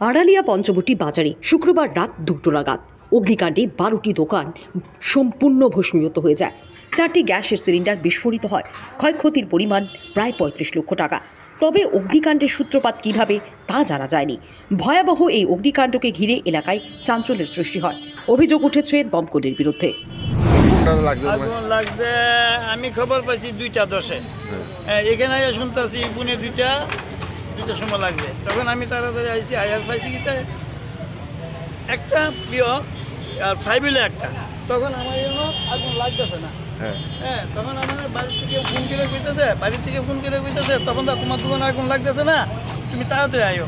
আড়ালিয়া পঞ্চবটি বাজারে শুক্রবার রাত 2টো নাগাদ অগ্নিকাণ্ডে 12টি দোকান সম্পূর্ণ ভস্মীভূত হয়ে যায়। 4টি গ্যাসের সিলিন্ডার বিস্ফোরিত হয়। ক্ষয়ক্ষতির পরিমাণ প্রায় 35 লক্ষ টাকা। তবে অগ্নিকাণ্ডের সূত্রপাত কিভাবে তা জানা যায়নি। ভয়াবহ এই অগ্নিকাণ্ডকে ঘিরে এলাকায় চাঞ্চল্যের সৃষ্টি হয়। অভিযোগ উঠেছে দমকলের বিরুদ্ধে। আমি খবর পাইছি 2:10 এখানে শুনতেছি পুনে 2টার সময় লাগবে। তখন আমি তাড়াতাড়ি আইছি, আয়ার পাইছি কিতে একটা প্রিয় আর 5 হইলে একটা। তখন আমার আগুন লাগতেছে না। হ্যাঁ, তখন আমার বাড়ির থেকে ফোন করে কইতেছে তখন তো তোমার দোকানে আগুন লাগতেছে না, তুমি তাড়াতাড়ি আইও।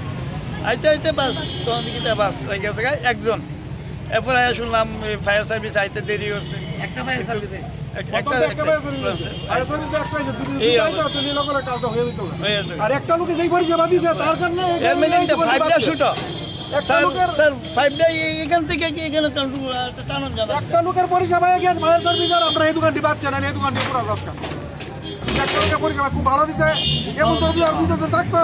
আইতে বাস তখন দিকে বাস হয়ে গেছে একজন। এরপর আয়া শুনলাম ফায়ার সার্ভিস আইতে দেরি হচ্ছে। একটা ফায়ার সার্ভিস আর একটা লোকে যেই পরিষেবা দিছে তার কারণে একটা লোকের পরিষেবা ফায়ার সার্ভিস আর আমরা এই দোকানটি পাচ্ছি না। এই দোকানটি পুরো রাস্তা একটা লোকের পরিষেবা খুব ভালো দিছে। এবং যদি আর দুজন থাকতো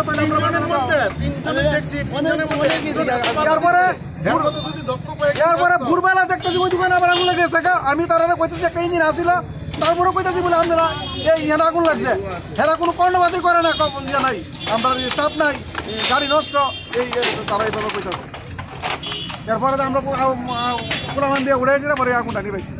তারপরে ভোরবেলা দেখতেছি ওই দোকানে আবার আগুন লেগেছে। আমি তারা কইতেছি একটা ইঞ্জিন আসিল, তারপরে কইতেছি বলে আপনারা এই ইয়ে আগুন লাগছে। এরা কোনো কর্ণবাদী করে না, ইয়ে নাই, আমরা স্টাফ নাই, গাড়ি নষ্ট, এই তারা এইভাবে কইতেছে। এরপরে আমরা পোলামান দিয়ে উড়ে পরে আগুনটা নিয়ে পাইছি।